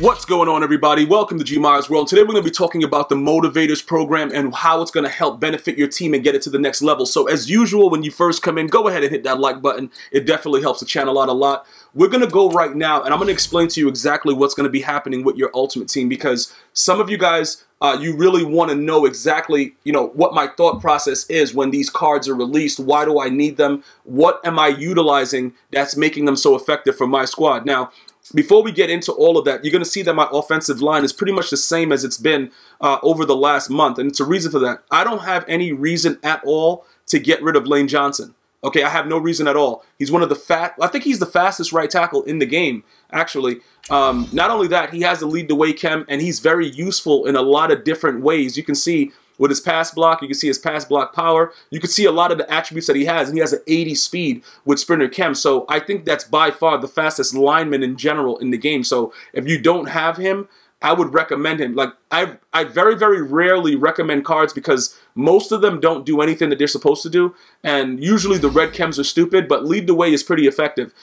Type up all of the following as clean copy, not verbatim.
What's going on, everybody? Welcome to GmiasWorld. Today we're going to be talking about the Motivators program and how it's going to help benefit your team and get it to the next level. So as usual, when you first come in, go ahead and hit that like button. It definitely helps the channel out a lot. We're going to go right now and I'm going to explain to you exactly what's going to be happening with your Ultimate Team, because some of you guys, you really want to know exactly, what my thought process is when these cards are released. Why do I need them? What am I utilizing that's making them so effective for my squad? Now, before we get into all of that, you're going to see that my offensive line is pretty much the same as it's been over the last month, and it's a reason for that. I don't have any reason at all to get rid of Lane Johnson. Okay, I have no reason at all. He's one of the I think he's the fastest right tackle in the game, actually. Not only that, he has the lead the way chem, and he's very useful in a lot of different ways. You can see with his pass block, you can see his pass block power. You can see a lot of the attributes that he has, and he has an 80 speed with sprinter chem. So I think that's by far the fastest lineman in general in the game. So if you don't have him, I would recommend him. Like I very, very rarely recommend cards because most of them don't do anything that they're supposed to do, and usually the red chems are stupid, but Lead the Way is pretty effective.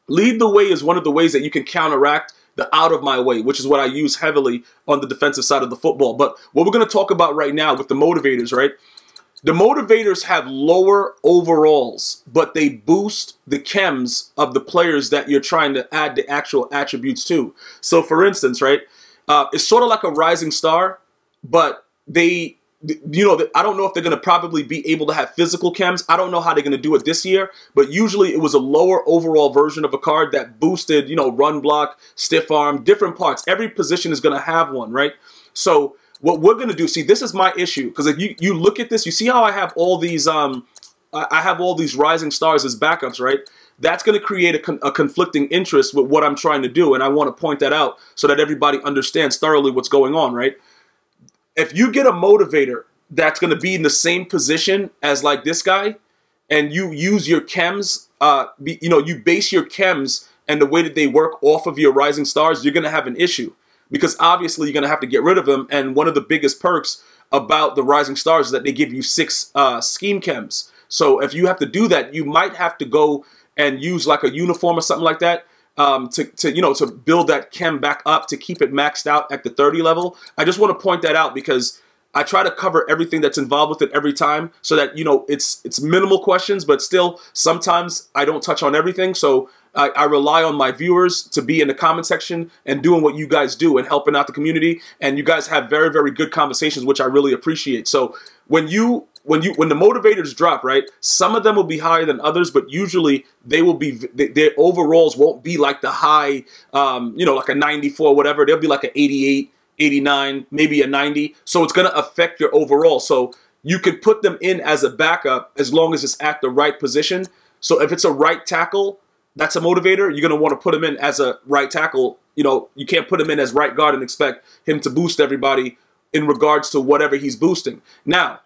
Lead the Way is one of the ways that you can counteract the out of my way, which is what I use heavily on the defensive side of the football. But what we're going to talk about right now with the Motivators, right? The Motivators have lower overalls, but they boost the chems of the players that you're trying to add the actual attributes to. So for instance, right, it's sort of like a rising star, but they, I don't know if they're going to probably be able to have physical chems. I don't know how they're going to do it this year, but usually it was a lower overall version of a card that boosted, run block, stiff arm, different parts. Every position is going to have one, right? So what we're going to do, see, this is my issue, because if you look at this, you see how I have all these, I have all these rising stars as backups, right? That's going to create a conflicting interest with what I'm trying to do, and I want to point that out so that everybody understands thoroughly what's going on, right? If you get a motivator that's going to be in the same position as like this guy, and you use your chems, you base your chems and the way that they work off of your rising stars, you're going to have an issue, because obviously you're going to have to get rid of them. And one of the biggest perks about the rising stars is that they give you 6 scheme chems. So if you have to do that, you might have to go and use like a uniform or something like that. To build that chem back up to keep it maxed out at the 30 level. I just want to point that out because I try to cover everything that's involved with it every time, so that it's minimal questions, but still sometimes I don't touch on everything. So I rely on my viewers to be in the comment section and doing what you guys do and helping out the community. And you guys have very, very good conversations, which I really appreciate. So when the motivators drop, right, some of them will be higher than others, but usually they will be, their overalls won't be like the high, like a 94, whatever. They'll be like an 88, 89, maybe a 90. So it's going to affect your overall. So you could put them in as a backup as long as it's at the right position. So if it's a right tackle, that's a motivator. You're going to want to put him in as a right tackle. You can't put him in as right guard and expect him to boost everybody in regards to whatever he's boosting. Now,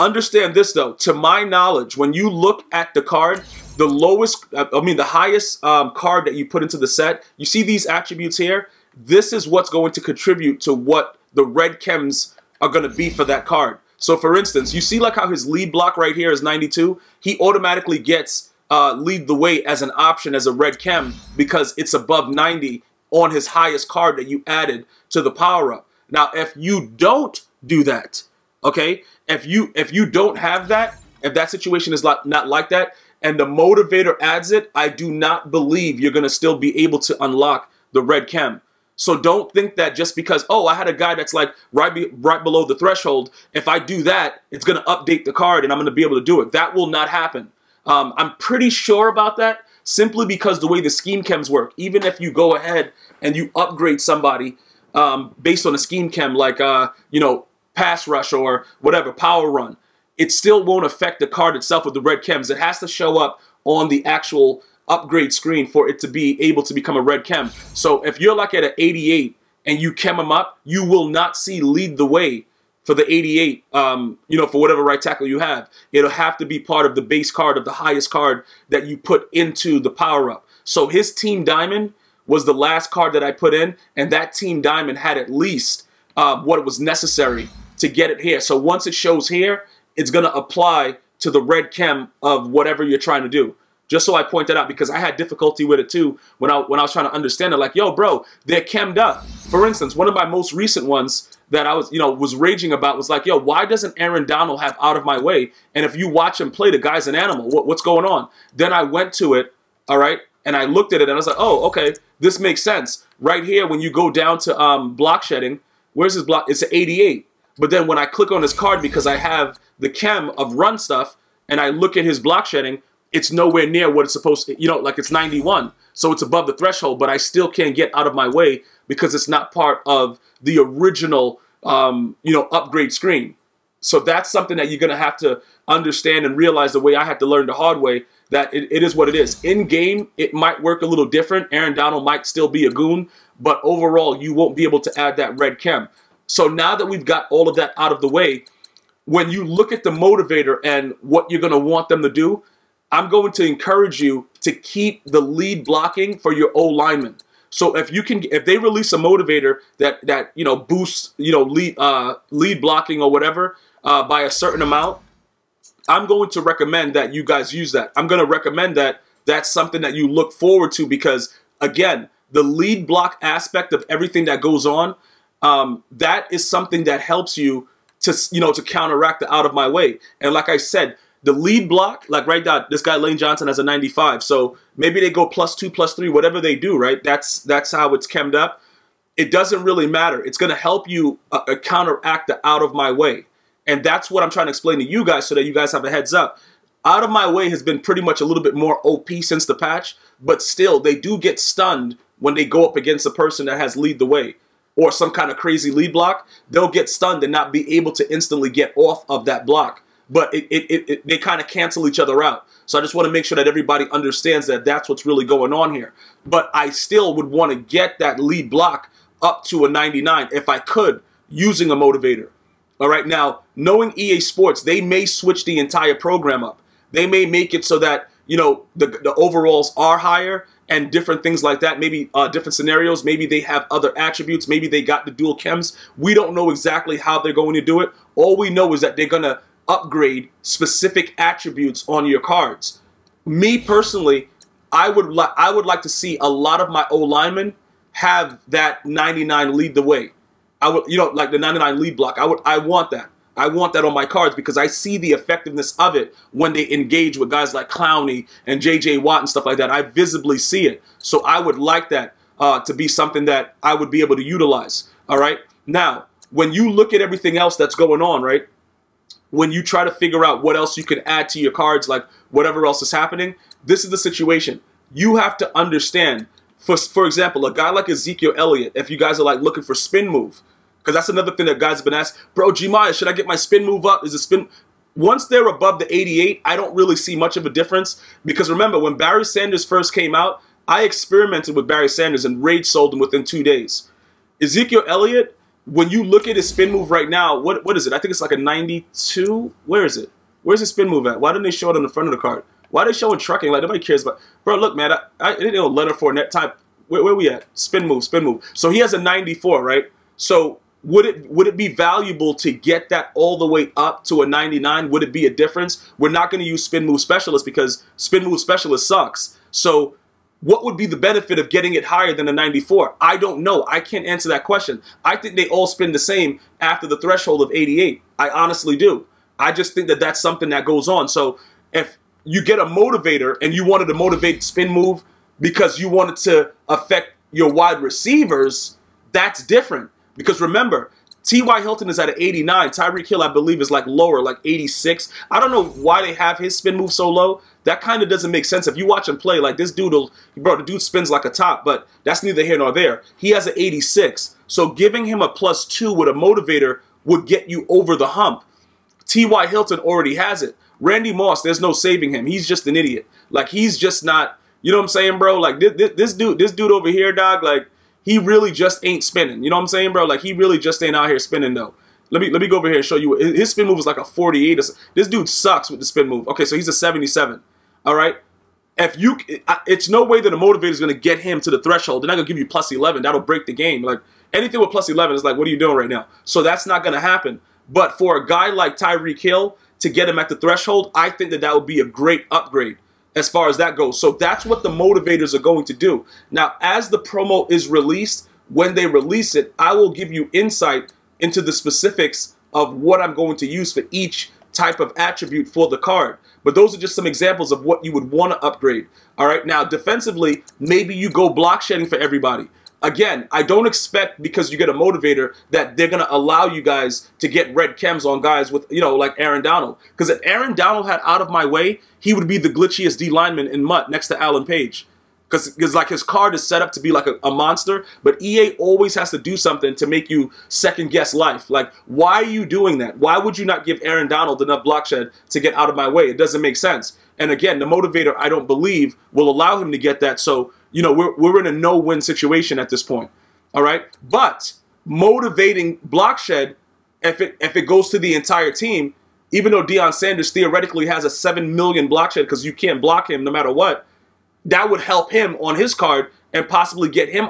understand this though. To my knowledge, when you look at the card, the highest card that you put into the set, you see these attributes here. This is what's going to contribute to what the red chems are going to be for that card. So for instance, you see like how his lead block right here is 92. He automatically gets Lead the Way as an option as a red chem because it's above 90 on his highest card that you added to the power up. Now, if you don't do that, okay, if you don't have that, if that situation is not like that, and the motivator adds it, I do not believe you're going to still be able to unlock the red chem. So don't think that just because, oh, I had a guy that's like right below the threshold, if I do that, it's going to update the card and I'm going to be able to do it. That will not happen. I'm pretty sure about that, simply because the way the scheme chems work. Even if you go ahead and you upgrade somebody based on a scheme chem like, pass rush or whatever, power run, it still won't affect the card itself with the red chems. It has to show up on the actual upgrade screen for it to be able to become a red chem. So if you're like at an 88 and you chem them up, you will not see Lead the Way for the 88, for whatever right tackle you have. It'll have to be part of the base card of the highest card that you put into the power-up. So his Team Diamond was the last card that I put in, and that Team Diamond had at least what was necessary to get it here. So once it shows here, it's going to apply to the red chem of whatever you're trying to do. just so I point that out, because I had difficulty with it too when I was trying to understand it. Like, yo, bro, they're chemmed up. For instance, one of my most recent ones that I was raging about was like, yo, why doesn't Aaron Donald have Out of My Way? And if you watch him play, the guy's an animal. What's going on? Then I went to it, all right, and I looked at it and I was like, oh, okay, this makes sense. Right here, when you go down to block shedding, where's his block? It's an 88. But then when I click on his card, because I have the chem of run stuff, and I look at his block shedding, it's nowhere near what it's supposed to, like it's 91. So it's above the threshold, but I still can't get Out of My Way because it's not part of the original, upgrade screen. So that's something that you're going to have to understand and realize, the way I had to learn the hard way, that it is what it is. In game, it might work a little different. Aaron Donald might still be a goon, but overall, you won't be able to add that red chem. So now that we've got all of that out of the way, when you look at the motivator and what you're going to want them to do, I'm going to encourage you to keep the lead blocking for your O lineman. So if they release a motivator that boosts lead blocking or whatever by a certain amount, I'm going to recommend that you guys use that. I'm going to recommend that that's something that you look forward to, because again, the lead block aspect of everything that goes on, that is something that helps you to counteract the Out of My Way. And like I said, the lead block, like right now, this guy Lane Johnson has a 95. So maybe they go +2, +3, whatever they do, right? That's how it's chemmed up. It doesn't really matter. It's going to help you counteract the Out of My Way. And that's what I'm trying to explain to you guys, so that you guys have a heads up. Out of My Way has been pretty much a little bit more OP since the patch, but still, they do get stunned when they go up against a person that has Lead the Way or some kind of crazy lead block. They'll get stunned and not be able to instantly get off of that block. But they kind of cancel each other out. So I just want to make sure that everybody understands that that's what's really going on here. But I still would want to get that lead block up to a 99 if I could, using a motivator. All right, now, knowing EA Sports, they may switch the entire program up. They may make it so that, the overalls are higher and different things like that. Maybe different scenarios. Maybe they have other attributes. Maybe they got the dual chems. We don't know exactly how they're going to do it. All we know is that they're going to upgrade specific attributes on your cards. Me personally, I would like to see a lot of my O linemen have that 99 Lead the Way. I would, like the 99 lead block. I want that. I want that on my cards, because I see the effectiveness of it when they engage with guys like Clowney and J.J. Watt and stuff like that. I visibly see it. So I would like that to be something that I would be able to utilize. All right. Now, when you look at everything else that's going on, right, when you try to figure out what else you can add to your cards, like whatever else is happening, this is the situation. You have to understand, for example, a guy like Ezekiel Elliott, if you guys are like looking for spin move, because that's another thing that guys have been asked, bro, Gmias, should I get my spin move up? Is it spin? Once they're above the 88, I don't really see much of a difference, because remember, when Barry Sanders first came out, I experimented with Barry Sanders and rage sold him within 2 days. Ezekiel Elliott, when you look at his spin move right now, what is it? I think it's like a 92. Where is it? Where's his spin move at? Why didn't they show it on the front of the card? Why are they showing trucking? Like, nobody cares about. Bro, look, man, I didn't know Leonard Fournette type. Where we at? Spin move, spin move. So he has a 94, right? So would it be valuable to get that all the way up to a 99? Would it be a difference? We're not going to use spin move specialist, because spin move specialist sucks. So what would be the benefit of getting it higher than a 94? I don't know. I can't answer that question. I think they all spin the same after the threshold of 88. I honestly do. I just think that that's something that goes on. So if you get a motivator and you wanted to motivate spin move because you wanted to affect your wide receivers, that's different. Because remember, T.Y. Hilton is at an 89. Tyreek Hill, I believe, is like lower, like 86. I don't know why they have his spin move so low. That kind of doesn't make sense. If you watch him play, like this dude, bro, the dude spins like a top, but that's neither here nor there. He has an 86. So giving him a +2 with a motivator would get you over the hump. T.Y. Hilton already has it. Randy Moss, there's no saving him. He's just an idiot. Like, he's just not, you know what I'm saying, bro? Like, this dude over here, dog, like, he really just ain't spinning. You know what I'm saying, bro? Like, he really just ain't out here spinning, though. Let me go over here and show you. His spin move is like a 48. This dude sucks with the spin move. Okay, so he's a 77. All right? It's no way that a motivator is going to get him to the threshold. They're not going to give you +11. That'll break the game. Like, anything with +11 is like, what are you doing right now? So that's not going to happen. But for a guy like Tyreek Hill to get him at the threshold, I think that would be a great upgrade. as far as that goes. So that's what the motivators are going to do. Now, as the promo is released, when they release it, I will give you insight into the specifics of what I'm going to use for each type of attribute for the card. But those are just some examples of what you would want to upgrade. All right, now defensively, maybe you go block shedding for everybody. Again, I don't expect, because you get a motivator, that they're going to allow you guys to get red chems on guys with, you know, like Aaron Donald. Because if Aaron Donald had out of my way, he would be the glitchiest D lineman in MUT next to Alan Page. Because like his card is set up to be like a monster, but EA always has to do something to make you second guess life. Like, why are you doing that? Why would you not give Aaron Donald enough block shed to get out of my way? It doesn't make sense. And again, the motivator, I don't believe, will allow him to get that. So, you know, we're in a no-win situation at this point. All right. But motivating block shed, if it goes to the entire team, even though Deion Sanders theoretically has a 7 million block shed because you can't block him no matter what, that would help him on his card and possibly get him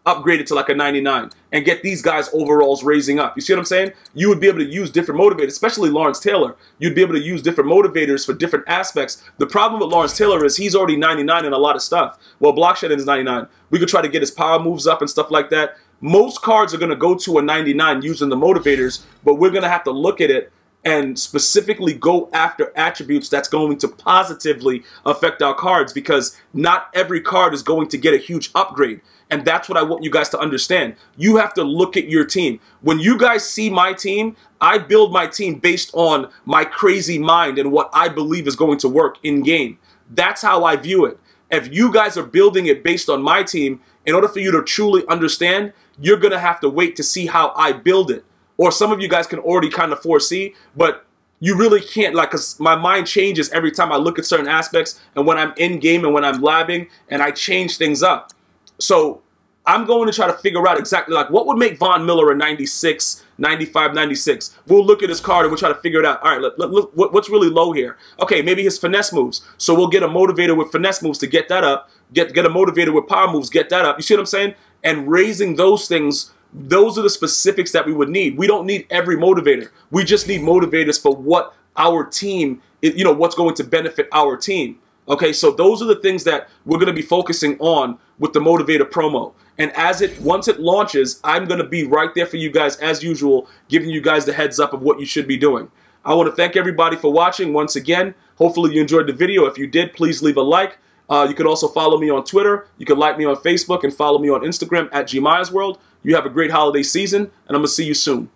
upgraded to like a 99 and get these guys overalls raising up. You see what I'm saying? You would be able to use different motivators, especially Lawrence Taylor. You'd be able to use different motivators for different aspects. The problem with Lawrence Taylor is he's already 99 in a lot of stuff. Well, block shedding is 99. We could try to get his power moves up and stuff like that. Most cards are going to go to a 99 using the motivators, but we're going to have to look at it and specifically go after attributes that's going to positively affect our cards, because not every card is going to get a huge upgrade. And that's what I want you guys to understand. You have to look at your team. When you guys see my team, I build my team based on my crazy mind and what I believe is going to work in game. That's how I view it. If you guys are building it based on my team, in order for you to truly understand, you're going to have to wait to see how I build it. Or some of you guys can already kind of foresee, but you really can't, like, because my mind changes every time I look at certain aspects and when I'm in game and when I'm labbing, and I change things up. So I'm going to try to figure out exactly, like, what would make Von Miller a 96, 95, 96. We'll look at his card and we'll try to figure it out. All right, look, what's really low here? Okay, maybe his finesse moves. So we'll get a motivator with finesse moves to get that up. Get a motivator with power moves, get that up. You see what I'm saying? And raising those things, those are the specifics that we would need. We don't need every motivator. We just need motivators for what our team, you know, what's going to benefit our team. Okay, so those are the things that we're going to be focusing on with the motivator promo. And once it launches, I'm going to be right there for you guys as usual, giving you guys the heads up of what you should be doing. I want to thank everybody for watching once again. Hopefully you enjoyed the video. If you did, please leave a like. You can also follow me on Twitter. You can like me on Facebook and follow me on Instagram at GmiasWorld. You have a great holiday season, and I'm going to see you soon.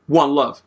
One love.